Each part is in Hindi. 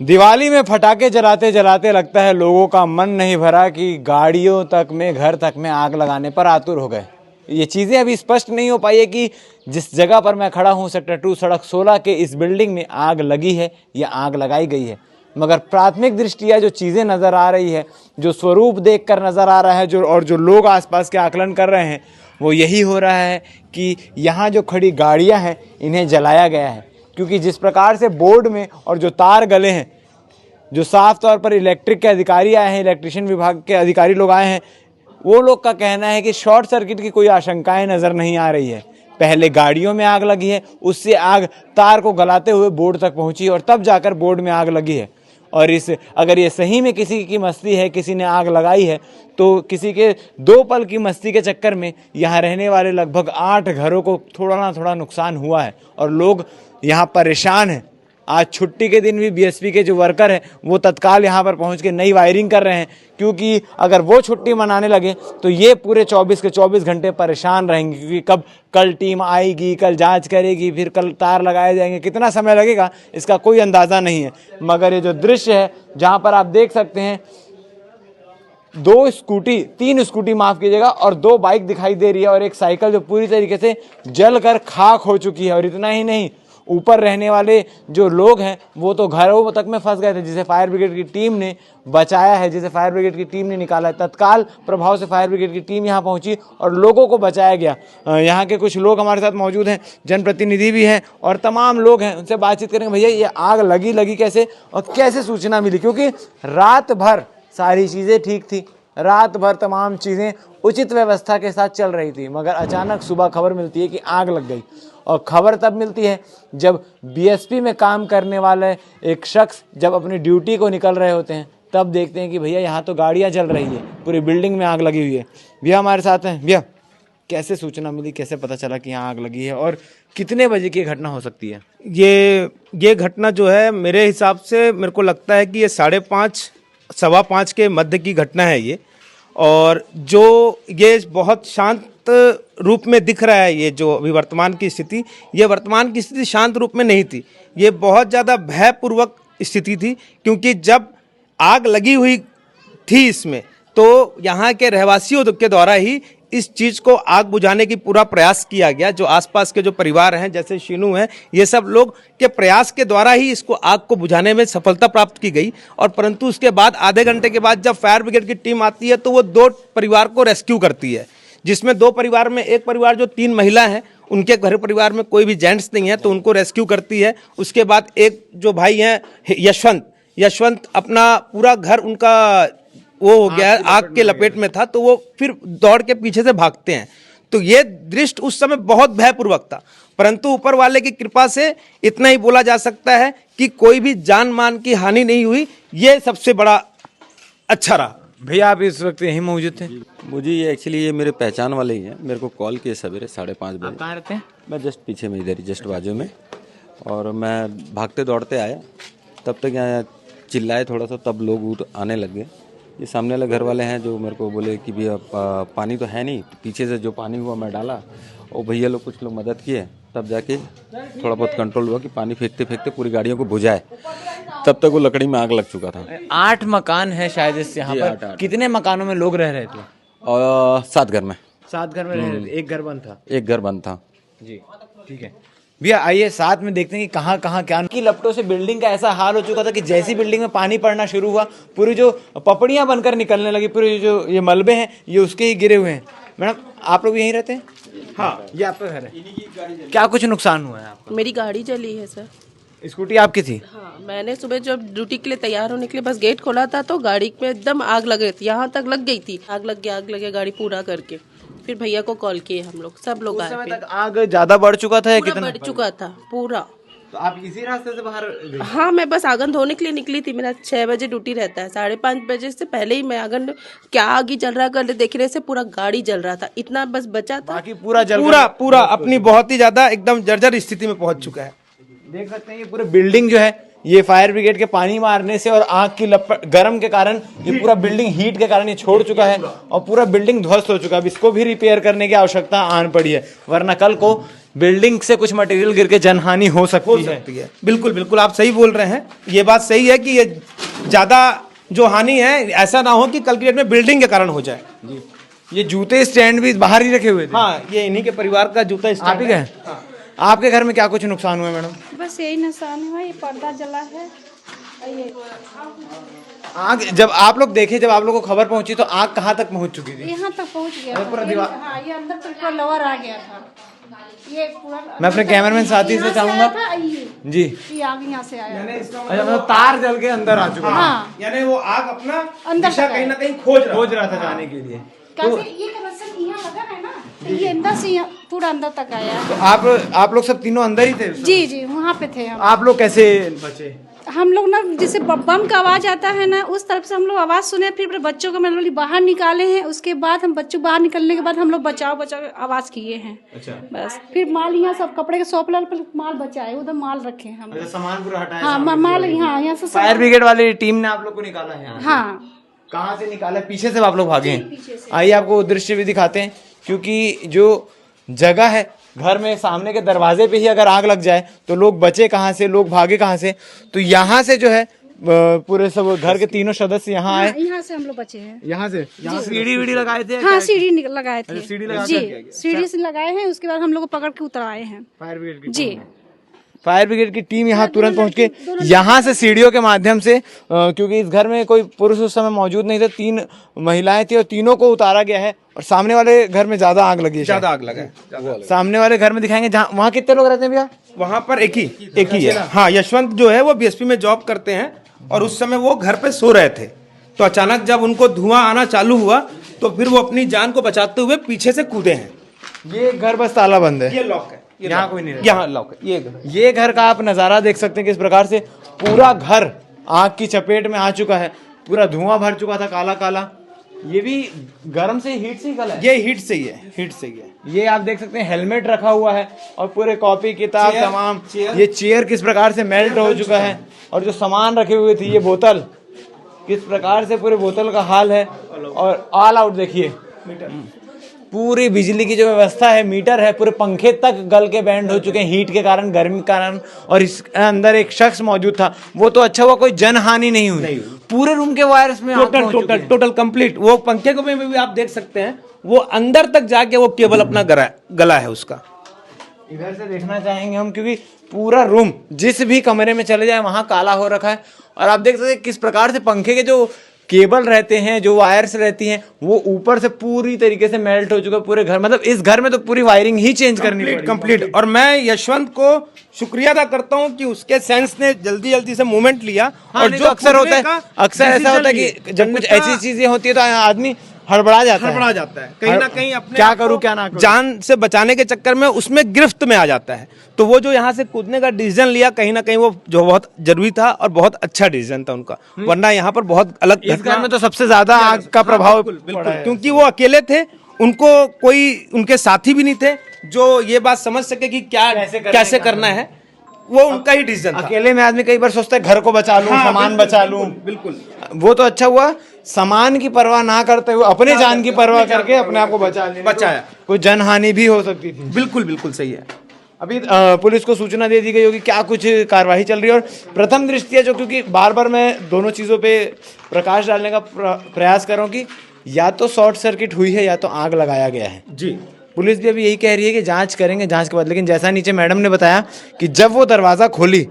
दिवाली में पटाखे जलाते जलाते लगता है लोगों का मन नहीं भरा कि गाड़ियों तक में, घर तक में आग लगाने पर आतुर हो गए। ये चीज़ें अभी स्पष्ट नहीं हो पाई है कि जिस जगह पर मैं खड़ा हूँ सेक्टर 2 सड़क 16 के इस बिल्डिंग में आग लगी है या आग लगाई गई है। मगर प्राथमिक दृष्टिया जो चीज़ें नज़र आ रही है, जो स्वरूप देखकर नज़र आ रहा है, जो लोग आसपास के आकलन कर रहे हैं, वो यही हो रहा है कि यहाँ जो खड़ी गाड़ियाँ हैं इन्हें जलाया गया है। क्योंकि जिस प्रकार से बोर्ड में और जो तार गले हैं, जो साफ तौर पर इलेक्ट्रिक के अधिकारी आए हैं, इलेक्ट्रिशियन विभाग के अधिकारी लोग आए हैं, वो लोग का कहना है कि शॉर्ट सर्किट की कोई आशंकाएं नज़र नहीं आ रही है। पहले गाड़ियों में आग लगी है, उससे आग तार को गलाते हुए बोर्ड तक पहुंची और तब जाकर बोर्ड में आग लगी है। और अगर ये सही में किसी की मस्ती है, किसी ने आग लगाई है, तो किसी के 2 पल की मस्ती के चक्कर में यहाँ रहने वाले लगभग 8 घरों को थोड़ा ना थोड़ा नुकसान हुआ है और लोग यहाँ परेशान हैं। आज छुट्टी के दिन भी बीएसपी के जो वर्कर हैं वो तत्काल यहाँ पर पहुँच के नई वायरिंग कर रहे हैं, क्योंकि अगर वो छुट्टी मनाने लगे तो ये पूरे 24 के 24 घंटे परेशान रहेंगे। क्योंकि कल टीम आएगी, कल जांच करेगी, फिर कल तार लगाए जाएंगे, कितना समय लगेगा इसका कोई अंदाज़ा नहीं है। मगर ये जो दृश्य है जहाँ पर आप देख सकते हैं 3 स्कूटी माफ़ कीजिएगा और 2 बाइक दिखाई दे रही है और एक साइकिल जो पूरी तरीके से जल कर खाक हो चुकी है। और इतना ही नहीं, ऊपर रहने वाले जो लोग हैं वो तो घरों तक में फंस गए थे, जिसे फायर ब्रिगेड की टीम ने बचाया है, जिसे फायर ब्रिगेड की टीम ने निकाला है। तत्काल प्रभाव से फायर ब्रिगेड की टीम यहाँ पहुंची और लोगों को बचाया गया। यहाँ के कुछ लोग हमारे साथ मौजूद हैं, जनप्रतिनिधि भी हैं और तमाम लोग हैं, उनसे बातचीत करेंगे। भैया, ये आग लगी कैसे और कैसे सूचना मिली? क्योंकि रात भर सारी चीज़ें ठीक थी, रात भर तमाम चीज़ें उचित व्यवस्था के साथ चल रही थी, मगर अचानक सुबह खबर मिलती है कि आग लग गई। और खबर तब मिलती है जब बीएसपी में काम करने वाले एक शख्स जब अपनी ड्यूटी को निकल रहे होते हैं, तब देखते हैं कि भैया यहाँ तो गाड़ियाँ जल रही है, पूरी बिल्डिंग में आग लगी हुई है। भैया हमारे साथ हैं। भैया, कैसे सूचना मिली, कैसे पता चला कि यहाँ आग लगी है और कितने बजे की घटना हो सकती है? ये घटना जो है मेरे हिसाब से मेरे को लगता है कि ये 5:30 सवा 5 के मध्य की घटना है ये। और जो ये बहुत शांत रूप में दिख रहा है, ये जो अभी वर्तमान की स्थिति, ये वर्तमान की स्थिति शांत रूप में नहीं थी, ये बहुत ज़्यादा भयपूर्वक स्थिति थी। क्योंकि जब आग लगी हुई थी इसमें, तो यहाँ के रहवासियों के द्वारा ही इस चीज़ को आग बुझाने की पूरा प्रयास किया गया। जो आसपास के जो परिवार हैं, जैसे शीनू हैं, ये सब लोग के प्रयास के द्वारा ही इसको आग को बुझाने में सफलता प्राप्त की गई। और परंतु उसके बाद आधे घंटे के बाद जब फायर ब्रिगेड की टीम आती है तो वो 2 परिवार को रेस्क्यू करती है, जिसमें 2 परिवार में एक परिवार जो 3 महिला हैं, उनके घर परिवार में कोई भी जेंट्स नहीं है, तो उनको रेस्क्यू करती है। उसके बाद एक जो भाई हैं यशवंत अपना पूरा घर उनका वो हो गया, आग के लपेट में था, तो वो फिर दौड़ के पीछे से भागते हैं। तो ये दृश्य उस समय बहुत भयपूर्वक था, परंतु ऊपर वाले की कृपा से इतना ही बोला जा सकता है कि कोई भी जान मान की हानि नहीं हुई। ये सबसे बड़ा अच्छा रहा। भैया, आप इस वक्त यहीं मौजूद थे? मुझे ये एक्चुअली ये मेरे पहचान वाले ही हैं, मेरे को कॉल किए सवेरे 5:30 बजे। कहाँ रहते हैं? मैं जस्ट पीछे में, इधर जस्ट बाजू में, और मैं भागते दौड़ते आया, तब तक यहाँ चिल्लाए थोड़ा सा, तब लोग आने लग गए। ये सामने वाले घर वाले हैं जो मेरे को बोले कि भैया पानी तो है नहीं, पीछे से जो पानी हुआ मैं डाला, और भैया लोग कुछ लोग मदद किए, तब जाके थोड़ा बहुत कंट्रोल हुआ कि पानी फेंकते फेंकते पूरी गाड़ियों को बुझाए। तब तक वो लकड़ी में आग लग चुका था। 8 मकान है शायद इस यहाँ पर। 8। कितने मकानों में लोग रह रहे थे? और 7 घर में। 7 घर में रह रहे थे, एक घर बंद था? एक घर बंद था जी, ठीक है। भैया आइए साथ में देखते हैं कि कहाँ कहाँ क्या की लपटों से बिल्डिंग का ऐसा हाल हो चुका था कि जैसी बिल्डिंग में पानी पड़ना शुरू हुआ, पूरी जो पपड़ियाँ बनकर निकलने लगी, पूरे जो ये मलबे हैं ये उसके ही गिरे हुए हैं। मैडम, आप लोग यहीं रहते हैं? हाँ, ये आपका घर है। क्या कुछ नुकसान हुआ है आपका? मेरी गाड़ी जली है सर। स्कूटी आपकी थी? हाँ, मैंने सुबह जब ड्यूटी के लिए तैयार होने के लिए बस गेट खोला था तो गाड़ी में एकदम आग लग रही थी, यहाँ तक लग गई थी। आग लग गया गाड़ी पूरा करके। फिर भैया को कॉल किए हम लोग, सब लोग आए। तक आग ज्यादा बढ़ चुका था या कितना? बढ़ चुका था पूरा। तो आप इसी रास्ते से बाहर गई? हाँ, मैं बस आंगन धोने के लिए निकली थी। मेरा 6 बजे ड्यूटी रहता है, 5:30 बजे से पहले ही मैं आंगन क्या आग ही जल रहा है देख रहे से पूरा गाड़ी जल रहा था, इतना बस बचा था। बाकी पूरा जल पूरा अपनी बहुत ही ज्यादा एकदम जर्जर स्थिति में पहुंच चुका है। देख सकते हैं ये पूरे बिल्डिंग जो है, ये फायर ब्रिगेड के पानी मारने से और आग की गर्म के कारण ये पूरा बिल्डिंग हीट के कारण ये छोड़ चुका है और पूरा बिल्डिंग ध्वस्त हो चुका है। अब इसको भी रिपेयर करने की आवश्यकता आन पड़ी है, वरना कल को बिल्डिंग से कुछ मटेरियल गिर के जनहानि हो सकती है। बिल्कुल बिल्कुल आप सही बोल रहे हैं, ये बात सही है कि ये ज़्यादा जो हानि है ऐसा ना हो कि कल की डेट में बिल्डिंग के कारण हो जाए। ये जूते स्टैंड भी बाहर ही रखे हुए थे। हाँ, ये इन्हीं के परिवार का जूता स्टैंड आप ही है। गए? आपके घर में क्या कुछ नुकसान हुआ है मैडम? बस यही नुकसान हुआ, ये पर्दा जला है। ये आग जब आप लोग देखे, जब आप लोग को खबर पहुंची तो आग कहाँ तक पहुंच चुकी थी? यहाँ तक पहुँच गया था। पूरा दीवार- हाँ, ये अंदर तक पूरा लवर आ गया था। ये पूरा मैं अपने कैमरामैन साथी से चाहूंगा जी। ये आग यहाँ से आया। अच्छा, मतलब तार जल के अंदर आ चुका है। हाँ, यानी वो आग अपना अंदर दिशा तक कहीं ना है। कहीं खोज रहा था जाने के लिए। कैसे ये कनेक्शन यहाँ लगा है ना, तो ये अंदर से पूरा अंदर तक आया। तो आप लोग सब तीनों अंदर ही थे? जी जी, वहाँ पे थे हम। आप लोग कैसे बचे? हम लोग ना जैसे बम का आवाज आता है ना, उस तरफ से हम लोग आवाज सुने, फिर बच्चों को मैंने बाहर निकाले हैं। उसके बाद हम बच्चों बाहर निकलने के बाद हम लोग बचाओ बचाओ आवाज किए हैं। अच्छा, बस फिर माल यहाँ सब कपड़े के शॉप पर माल बचाए, उधर माल रखे हैं हम। सामान पूरा हटाया? हाँ, माल यहाँ से फायर ब्रिगेड वाली टीम ने आप लोग को निकाला है यहाँ? हाँ, कहाँ से निकाला? पीछे से आप लोग भागे हैं? आइए आपको दृश्य भी दिखाते हैं, क्योंकि जो जगह है घर में सामने के दरवाजे पे ही अगर आग लग जाए तो लोग बचे कहाँ से, लोग भागे कहाँ से? तो यहाँ से जो है पूरे सब घर के तीनों सदस्य यहाँ आए। यहाँ से हम लोग बचे हैं। यहाँ से सीढ़ी वीढ़ी लगाए थे? हाँ, सीढ़ी लगाए थे। सीढ़ी लगा जी, सीढ़ी से लगाए हैं। उसके बाद हम लोग को पकड़ के उतर आए हैं। फायर ब्रिगेड की जी, फायर ब्रिगेड की टीम यहाँ तुरंत पहुंच के यहाँ से सीढ़ियों के माध्यम से, क्योंकि इस घर में कोई पुरुष उस समय मौजूद नहीं थे, 3 महिलाएं थी और तीनों को उतारा गया है। और सामने वाले घर में ज्यादा आग लगी है। ज्यादा आग लगा है। सामने वाले घर में दिखाएंगे जहाँ, वहाँ कितने लोग रहते हैं भैया? वहाँ पर एक ही है। हाँ, यशवंत जो है वो बीएसपी में जॉब करते हैं और उस समय वो घर पे सो रहे थे। तो अचानक जब उनको धुआं आना चालू हुआ तो फिर वो अपनी जान को बचाते हुए पीछे से कूदे हैं। ये घर बस ताला बंद है, ये लॉक है, यहाँ कोई नहीं रहता। यहाँ लॉक है। ये घर का आप नजारा देख सकते हैं किस प्रकार से पूरा घर आग की चपेट में आ चुका है। पूरा धुआं भर चुका था, काला काला। ये भी गर्म से हीट से निकला है? ये हीट से ही है, हीट से ही है। ये आप देख सकते हैं हेलमेट रखा हुआ है और पूरे कॉपी किताब तमाम। चेयर। ये चेयर किस प्रकार से मेल्ट हो चुका है और जो सामान रखे हुए थे, ये बोतल किस प्रकार से पूरे बोतल का हाल है। और ऑल आउट देखिए, पूरी बिजली की जो व्यवस्था है, मीटर है, पूरे पंखे तक गल के बैंड हो चुके हैं हीट के कारण, गर्मी के कारण। और इस अंदर एक शख्स मौजूद था, वो तो अच्छा हुआ कोई जनहानि नहीं हुई। पूरे रूम के वायर्स में टोटल कंप्लीट। वो पंखे को भी आप देख सकते हैं, वो अंदर तक जाके वो केबल अपना गला है उसका। इधर से देखना चाहेंगे हम, क्योंकि पूरा रूम जिस भी कमरे में चले जाए वहां काला हो रखा है। और आप देख सकते हैं किस प्रकार से पंखे के जो केबल रहते हैं, जो वायर्स रहती हैं, वो ऊपर से पूरी तरीके से मेल्ट हो चुका है पूरे घर। मतलब इस घर में तो पूरी वायरिंग ही चेंज करनी पड़ी। कंप्लीट। और मैं यशवंत को शुक्रिया अदा करता हूं कि उसके सेंस ने जल्दी जल्दी से मूवमेंट लिया। हाँ, और जो जो अक्सर होता है, अक्सर ऐसा होता है कि जब कुछ ऐसी चीजें होती है तो आदमी हड़बड़ा जाता है, कहीं ना कहीं अपने क्या करूं क्या ना करूं, जान से बचाने के चक्कर में उसमें गिरफ्त में आ जाता है। तो वो जो यहाँ से कूदने का डिसीजन लिया, कहीं ना कहीं वो जो बहुत जरूरी था और बहुत अच्छा डिसीजन था उनका। वरना यहाँ पर बहुत अलग इस घर में तो सबसे ज्यादा आग का प्रभाव बिल्कुल, क्योंकि वो अकेले थे, उनको कोई उनके साथी भी नहीं थे जो ये बात समझ सके कि क्या कैसे करना है। वो उनका ही डिसीजन था। अकेले में आदमी कई बार सोचता है घर को बचा लूं, हाँ, सामान बचा लूं। बिल्कुल। वो तो अच्छा हुआ, सामान की परवाह ना करते हुए अपने जान की परवाह करके अपने आप को बचाया। कोई जनहानि भी हो सकती थी। बिल्कुल बिल्कुल सही है। अभी पुलिस को सूचना दे दी गई होगी क्या कुछ कार्रवाई चल रही है। और प्रथम दृष्टया जो, क्योंकि बार बार मैं दोनों चीज़ों पे प्रकाश डालने का प्रयास कर रहा हूँ कि या तो शॉर्ट सर्किट हुई है या तो आग लगाया गया है। जी, पुलिस भी अभी यही कह रही है कि जांच करेंगे, जांच के बाद। लेकिन जैसा नीचे मैडम ने बताया कि जब वो दरवाजा खोली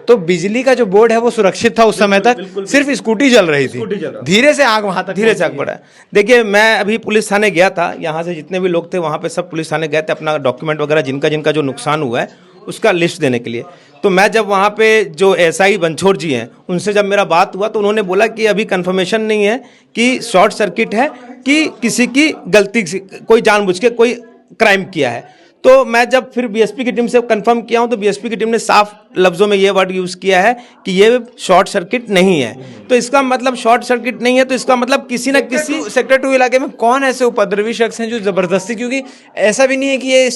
तो बिजली का जो बोर्ड है वो सुरक्षित था उस समय तक, सिर्फ स्कूटी जल रही थी। धीरे से आग वहां तक धीरे से आग बढ़ा। देखिए, मैं अभी पुलिस थाने गया था, यहाँ से जितने भी लोग थे वहाँ पे सब पुलिस थाने गए थे अपना डॉक्यूमेंट वगैरह जिनका जिनका जो नुकसान हुआ है उसका लिस्ट देने के लिए। तो मैं जब वहाँ पे जो एसआई बंछोर जी हैं उनसे जब मेरा बात हुआ तो उन्होंने बोला कि अभी कंफर्मेशन नहीं है कि शॉर्ट सर्किट है कि किसी की गलती से कोई जानबूझ के कोई क्राइम किया है। तो मैं जब फिर बीएसपी की टीम से कंफर्म किया हूं तो बीएसपी की टीम ने साफ लफ्जों में ये वर्ड यूज किया है कि ये शॉर्ट सर्किट नहीं है। तो इसका मतलब शॉर्ट सर्किट नहीं है तो इसका मतलब किसी न किसी सेक्टर 2 इलाके में कौन ऐसे उपद्रवी शख्स हैं जो जबरदस्ती, क्योंकि ऐसा भी नहीं है कि ये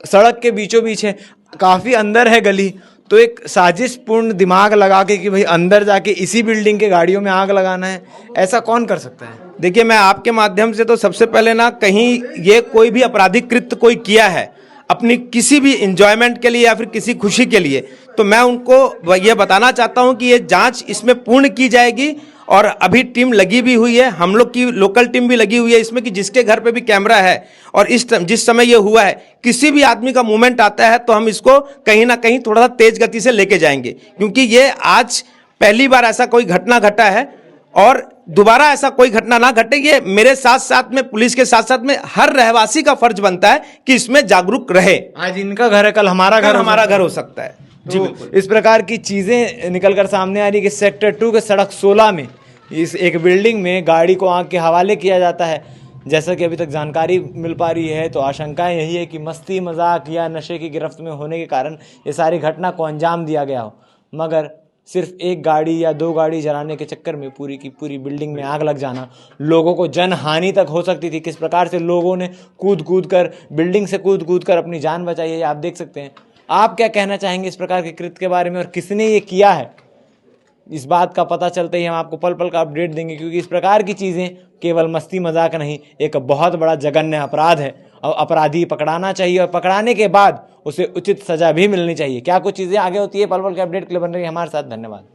सड़क के बीचों बीच है, काफी अंदर है गली, तो एक साजिशपूर्ण दिमाग लगा के कि भाई अंदर जाके इसी बिल्डिंग के गाड़ियों में आग लगाना है, ऐसा कौन कर सकता है? देखिए, मैं आपके माध्यम से तो सबसे पहले ना कहीं ये कोई भी आपराधिक कृत्य कोई किया है, अपनी किसी भी इंजॉयमेंट के लिए या फिर किसी खुशी के लिए, तो मैं उनको ये बताना चाहता हूं कि ये जांच इसमें पूर्ण की जाएगी। और अभी टीम लगी भी हुई है, हम लोग की लोकल टीम भी लगी हुई है इसमें, कि जिसके घर पे भी कैमरा है और जिस समय ये हुआ है किसी भी आदमी का मूवमेंट आता है तो हम इसको कहीं ना कहीं थोड़ा सा तेज गति से लेके जाएंगे, क्योंकि ये आज पहली बार ऐसा कोई घटना घटा है और दोबारा ऐसा कोई घटना ना घटे। ये मेरे साथ साथ में, पुलिस के साथ साथ में हर रहवासी का फर्ज बनता है कि इसमें जागरूक रहे। आज इनका घर है, कल हमारा घर हो सकता है। जी बिल्कुल। इस प्रकार की चीजें निकलकर सामने आ रही कि सेक्टर 2 के सड़क 16 में इस एक बिल्डिंग में गाड़ी को आग के हवाले किया जाता है। जैसा कि अभी तक जानकारी मिल पा रही है तो आशंकाएं यही है कि मस्ती मजाक या नशे की गिरफ्त में होने के कारण ये सारी घटना को अंजाम दिया गया हो, मगर सिर्फ एक गाड़ी या 2 गाड़ी जलाने के चक्कर में पूरी की पूरी बिल्डिंग में आग लग जाना, लोगों को जन हानि तक हो सकती थी। किस प्रकार से लोगों ने कूद कर बिल्डिंग से कूद कर अपनी जान बचाई है, आप देख सकते हैं। आप क्या कहना चाहेंगे इस प्रकार के कृत्य के बारे में और किसने ये किया है? इस बात का पता चलते ही हम आपको पल पल का अपडेट देंगे, क्योंकि इस प्रकार की चीज़ें केवल मस्ती मजाक नहीं, एक बहुत बड़ा जघन्य अपराध है और अपराधी पकड़ाना चाहिए और पकड़ाने के बाद उसे उचित सजा भी मिलनी चाहिए। क्या कुछ चीज़ें आगे होती है, पल पल के अपडेट के लिए बन रही है हमारे साथ। धन्यवाद।